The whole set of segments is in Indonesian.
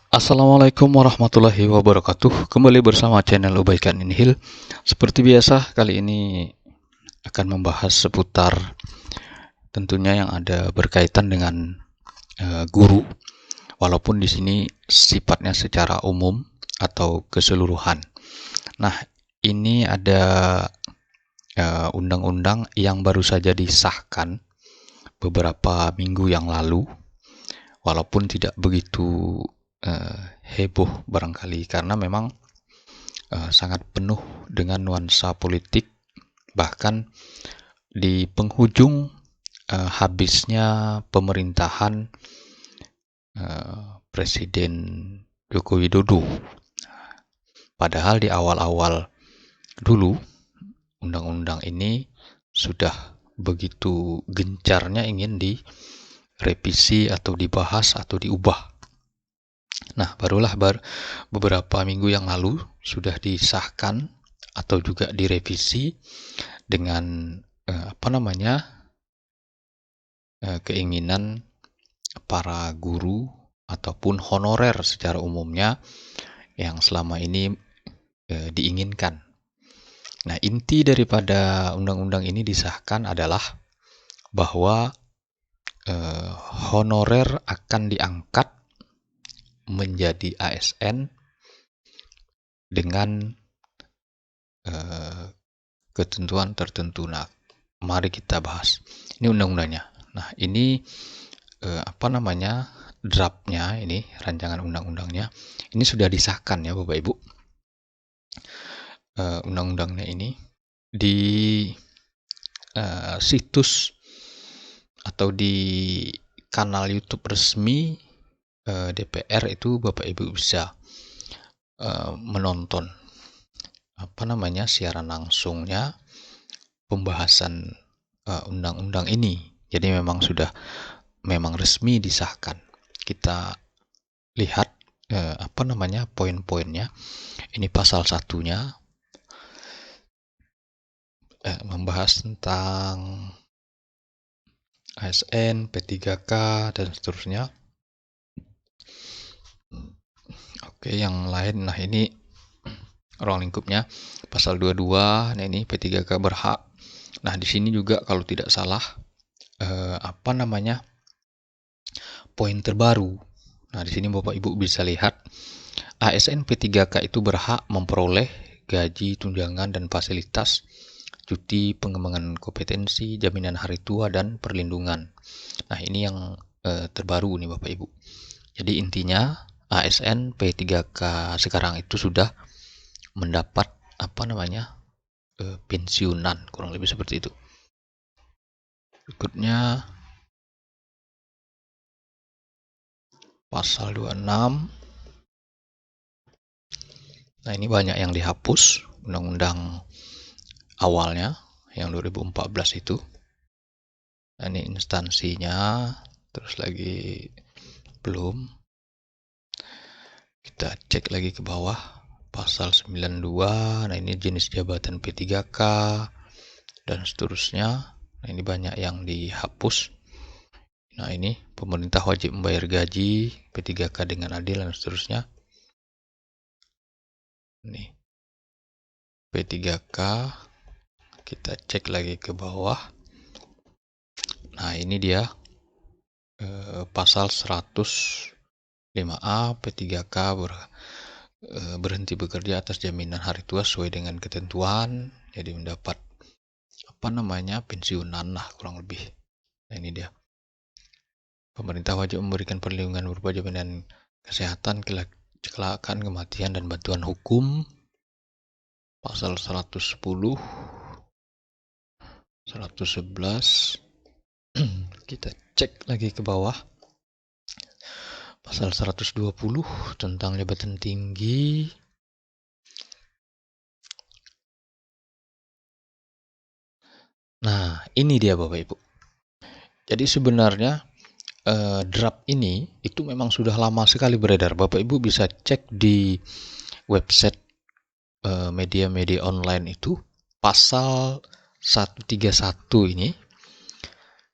Assalamualaikum warahmatullahi wabarakatuh. Kembali bersama channel Ubaikan Inhil. Seperti biasa, kali ini akan membahas seputar tentunya yang ada berkaitan dengan guru, walaupun di sini sifatnya secara umum atau keseluruhan. Nah, ini ada undang-undang yang baru saja disahkan beberapa minggu yang lalu, walaupun tidak begitu heboh barangkali karena memang sangat penuh dengan nuansa politik, bahkan di penghujung habisnya pemerintahan Presiden Joko Widodo. Padahal di awal-awal dulu undang-undang ini sudah begitu gencarnya ingin direvisi atau dibahas atau diubah. Nah, barulah beberapa minggu yang lalu sudah disahkan atau juga direvisi dengan keinginan para guru ataupun honorer secara umumnya yang selama ini diinginkan. Nah, inti daripada undang-undang ini disahkan adalah bahwa honorer akan diangkat menjadi ASN dengan ketentuan tertentu. Nah, mari kita bahas. Ini undang-undangnya. Nah, ini draftnya, ini rancangan undang-undangnya. Ini sudah disahkan ya Bapak Ibu. Undang-undangnya ini di situs atau di kanal YouTube resmi DPR itu Bapak Ibu bisa menonton siaran langsungnya pembahasan undang-undang ini. Jadi memang resmi disahkan. Kita lihat poin-poinnya. Ini pasal satunya membahas tentang ASN, P3K dan seterusnya. Oke, yang lain. Nah, ini ruang lingkupnya pasal 22. Nah, ini P3K berhak. Nah, di sini juga kalau tidak salah poin terbaru. Nah, di sini Bapak Ibu bisa lihat ASN P3K itu berhak memperoleh gaji, tunjangan dan fasilitas cuti, pengembangan kompetensi, jaminan hari tua dan perlindungan. Nah, ini yang terbaru nih Bapak Ibu. Jadi intinya ASN P3K sekarang itu sudah mendapat pensiunan, kurang lebih seperti itu. Berikutnya pasal 26. Nah, ini banyak yang dihapus undang-undang awalnya yang 2014 itu. Nah, ini instansinya, terus lagi belum. Kita cek lagi ke bawah pasal 92. Nah, ini jenis jabatan P3K dan seterusnya. Nah, ini banyak yang dihapus. Nah, ini pemerintah wajib membayar gaji P3K dengan adil dan seterusnya. Nih, P3K, kita cek lagi ke bawah. Nah, ini dia pasal 105A, P3K berhenti bekerja atas jaminan hari tua sesuai dengan ketentuan, jadi mendapat pensiunan lah kurang lebih. Nah, ini dia. Pemerintah wajib memberikan perlindungan berupa jaminan kesehatan, kecelakaan, kematian dan bantuan hukum. Pasal 110, 111. Kita cek lagi ke bawah. Pasal 120 tentang jabatan tinggi. Nah, ini dia Bapak Ibu. Jadi sebenarnya draft ini itu memang sudah lama sekali beredar. Bapak Ibu bisa cek di website media-media online itu, pasal 131 ini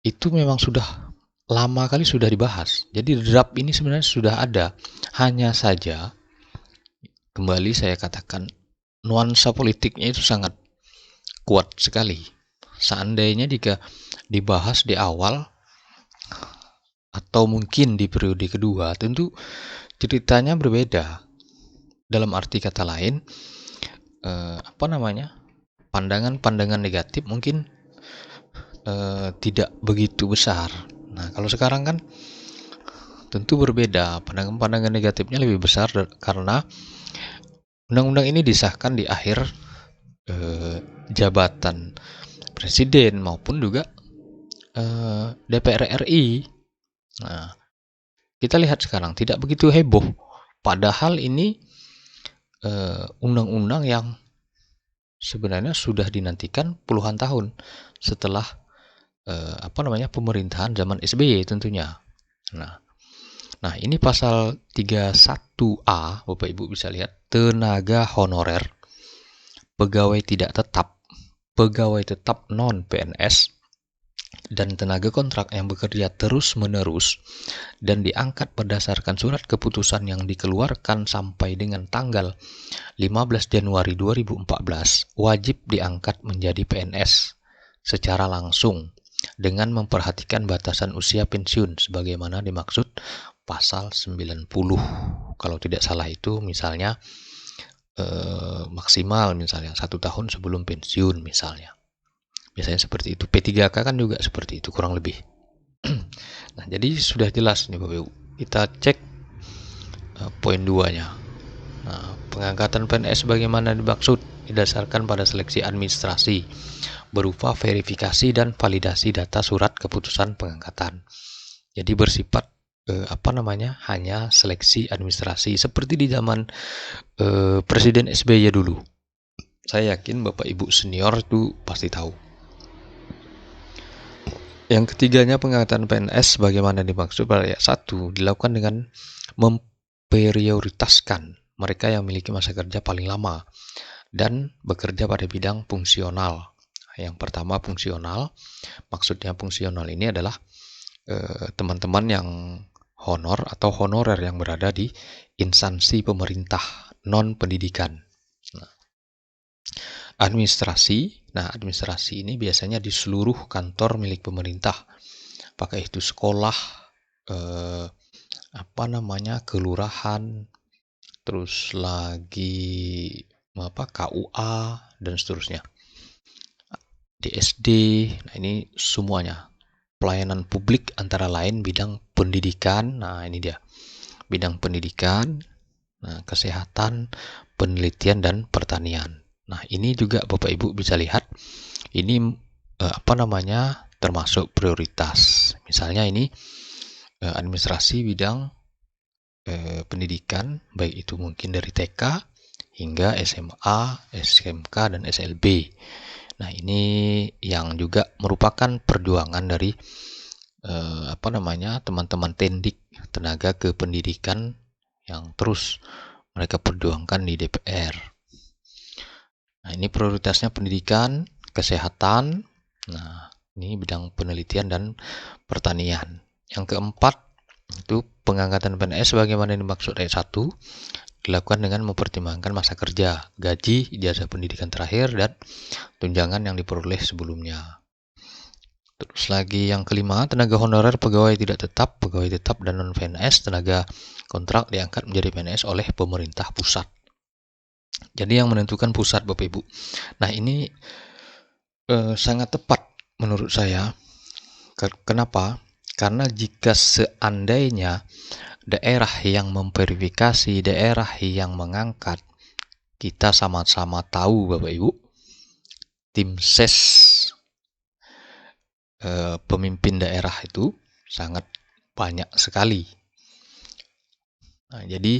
itu memang sudah lama kali sudah dibahas. Jadi draft ini sebenarnya sudah ada. Hanya saja, kembali saya katakan, nuansa politiknya itu sangat kuat sekali. Seandainya jika dibahas di awal atau mungkin di periode kedua, tentu ceritanya berbeda. Dalam arti kata lain, pandangan-pandangan negatif mungkin tidak begitu besar. Nah, kalau sekarang kan tentu berbeda. Pandangan-pandangan negatifnya lebih besar karena undang-undang ini disahkan di akhir jabatan presiden maupun juga DPR RI. Nah, kita lihat sekarang tidak begitu heboh. Padahal ini undang-undang yang sebenarnya sudah dinantikan puluhan tahun setelah pemerintahan zaman SBY tentunya. Nah, ini pasal 31A, Bapak Ibu bisa lihat, tenaga honorer, pegawai tidak tetap, pegawai tetap non-PNS, dan tenaga kontrak yang bekerja terus-menerus dan diangkat berdasarkan surat keputusan yang dikeluarkan sampai dengan tanggal 15 Januari 2014 wajib diangkat menjadi PNS secara langsung dengan memperhatikan batasan usia pensiun sebagaimana dimaksud pasal 90. Kalau tidak salah itu misalnya maksimal misalnya 1 tahun sebelum pensiun misalnya. Biasanya seperti itu. P3K kan juga seperti itu kurang lebih. Nah, jadi sudah jelas nih Bapak Ibu. Kita cek poin 2-nya. Nah, pengangkatan PNS bagaimana dimaksud? Didasarkan pada seleksi administrasi berupa verifikasi dan validasi data surat keputusan pengangkatan. Jadi bersifat hanya seleksi administrasi seperti di zaman Presiden SBY dulu. Saya yakin Bapak Ibu senior itu pasti tahu. Yang ketiganya, pengangkatan PNS bagaimana dimaksud? Pada ayat 1 dilakukan dengan memprioritaskan mereka yang memiliki masa kerja paling lama dan bekerja pada bidang fungsional. Yang pertama fungsional, maksudnya fungsional ini adalah teman-teman yang honor atau honorer yang berada di instansi pemerintah non-pendidikan. Administrasi, administrasi ini biasanya di seluruh kantor milik pemerintah, apakah itu sekolah, kelurahan, terus lagi KUA dan seterusnya, DSD. Nah, ini semuanya pelayanan publik antara lain bidang pendidikan. Nah, ini dia bidang pendidikan, kesehatan, penelitian dan pertanian. Nah, ini juga Bapak Ibu bisa lihat ini termasuk prioritas. Misalnya ini administrasi bidang pendidikan, baik itu mungkin dari TK hingga SMA, SMK dan SLB. Nah, ini yang juga merupakan perjuangan dari teman-teman tendik, tenaga kependidikan yang terus mereka perjuangkan di DPR. Nah, ini prioritasnya pendidikan, kesehatan. Nah, ini bidang penelitian dan pertanian. Yang keempat, itu pengangkatan PNS bagaimana dimaksud ayat 1 dilakukan dengan mempertimbangkan masa kerja, gaji, ijazah pendidikan terakhir, dan tunjangan yang diperoleh sebelumnya. Terus lagi yang kelima, tenaga honorer pegawai tidak tetap, pegawai tetap dan non-PNS, tenaga kontrak diangkat menjadi PNS oleh pemerintah pusat. Jadi yang menentukan pusat, Bapak Ibu. Nah, ini sangat tepat menurut saya. Kenapa? Karena jika seandainya daerah yang memverifikasi, daerah yang mengangkat, kita sama-sama tahu Bapak Ibu, tim ses pemimpin daerah itu sangat banyak sekali. Nah, jadi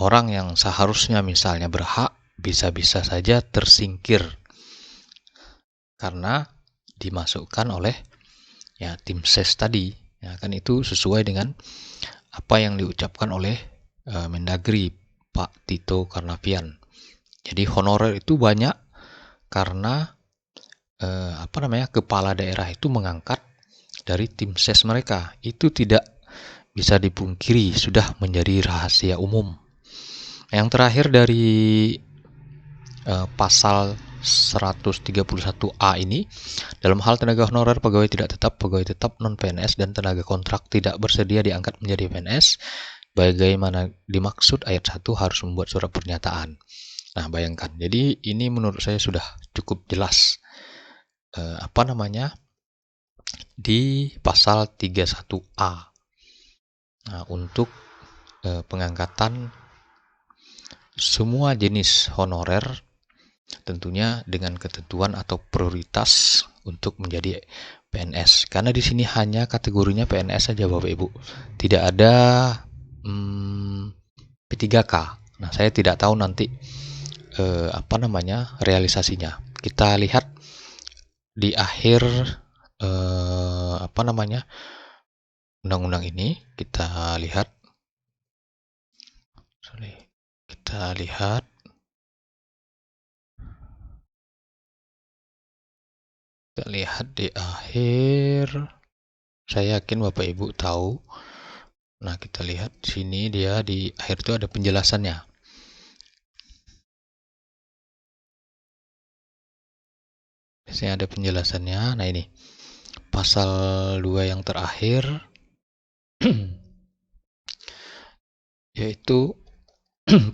orang yang seharusnya misalnya berhak bisa-bisa saja tersingkir karena dimasukkan oleh tim ses tadi. Ya, kan itu sesuai dengan apa yang diucapkan oleh Mendagri Pak Tito Karnavian. Jadi honorer itu banyak karena kepala daerah itu mengangkat dari tim ses mereka. Itu tidak bisa dipungkiri, sudah menjadi rahasia umum. Yang terakhir dari pasal 131A ini, dalam hal tenaga honorer, pegawai tidak tetap, pegawai tetap non-PNS, dan tenaga kontrak tidak bersedia diangkat menjadi PNS, bagaimana dimaksud ayat 1 harus membuat surat pernyataan. Nah, bayangkan. Jadi ini menurut saya sudah cukup jelas di pasal 31A. Nah, untuk pengangkatan semua jenis honorer tentunya dengan ketentuan atau prioritas untuk menjadi PNS. Karena di sini hanya kategorinya PNS saja Bapak Ibu. Tidak ada P3K. Nah, saya tidak tahu nanti realisasinya. Kita lihat di akhir undang-undang ini, kita lihat di akhir. Saya yakin Bapak Ibu tahu. Nah, kita lihat sini, dia di akhir itu ada penjelasannya. Di sini ada penjelasannya. Nah, ini pasal 2 yang terakhir yaitu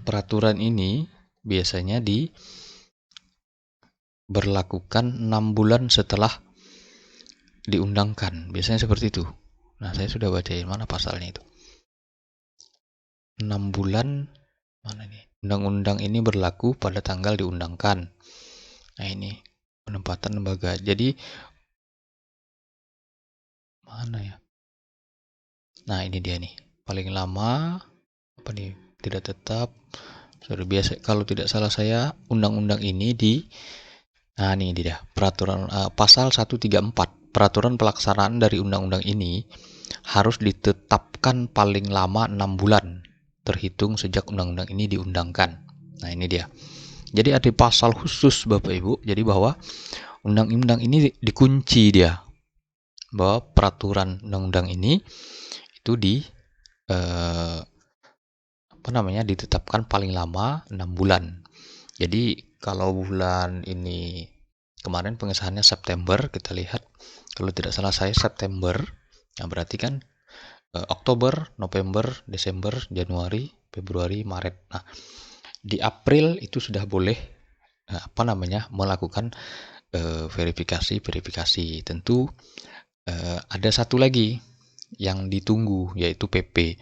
peraturan ini biasanya diberlakukan 6 bulan setelah diundangkan. Biasanya seperti itu. Nah, saya sudah bacain mana pasalnya itu. 6 bulan mana nih? Undang-undang ini berlaku pada tanggal diundangkan. Nah, ini penempatan lembaga. Jadi mana ya? Nah, ini dia nih. Paling lama apa nih? Tidak tetap. Sudah biasa, kalau tidak salah saya undang-undang ini nah ini dia peraturan pasal 134. Peraturan pelaksanaan dari undang-undang ini harus ditetapkan paling lama 6 bulan terhitung sejak undang-undang ini diundangkan. Nah, ini dia. Jadi ada pasal khusus Bapak Ibu. Jadi bahwa undang-undang ini dikunci dia. Bahwa peraturan undang-undang ini itu ditetapkan paling lama 6 bulan. Jadi kalau bulan ini kemarin pengesahannya September, kita lihat kalau tidak salah saya September, nah berarti kan Oktober, November, Desember, Januari, Februari, Maret. Nah, di April itu sudah boleh melakukan verifikasi. Tentu ada satu lagi yang ditunggu, yaitu PP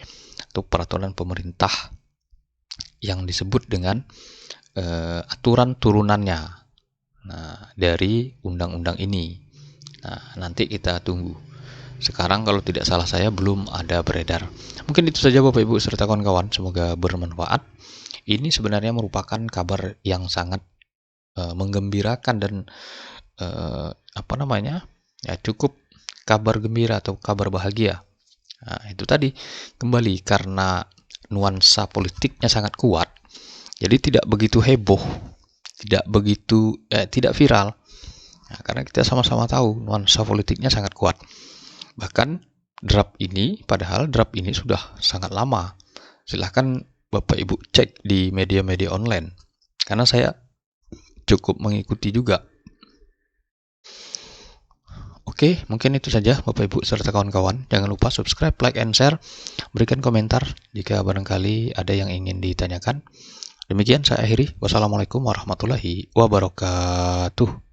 atau peraturan pemerintah yang disebut dengan aturan turunannya. Nah, dari undang-undang ini. Nah, nanti kita tunggu. Sekarang kalau tidak salah saya belum ada beredar. Mungkin itu saja Bapak Ibu serta kawan-kawan, semoga bermanfaat. Ini sebenarnya merupakan kabar yang sangat menggembirakan dan cukup kabar gembira atau kabar bahagia. Nah, itu tadi kembali karena nuansa politiknya sangat kuat. Jadi tidak begitu heboh, tidak viral. Nah, karena kita sama-sama tahu nuansa politiknya sangat kuat. Bahkan padahal draft ini sudah sangat lama. Silahkan Bapak Ibu cek di media-media online. Karena saya cukup mengikuti juga. Oke, mungkin itu saja Bapak Ibu serta kawan-kawan. Jangan lupa subscribe, like, and share. Berikan komentar jika barangkali ada yang ingin ditanyakan. Demikian saya akhiri. Wassalamualaikum warahmatullahi wabarakatuh.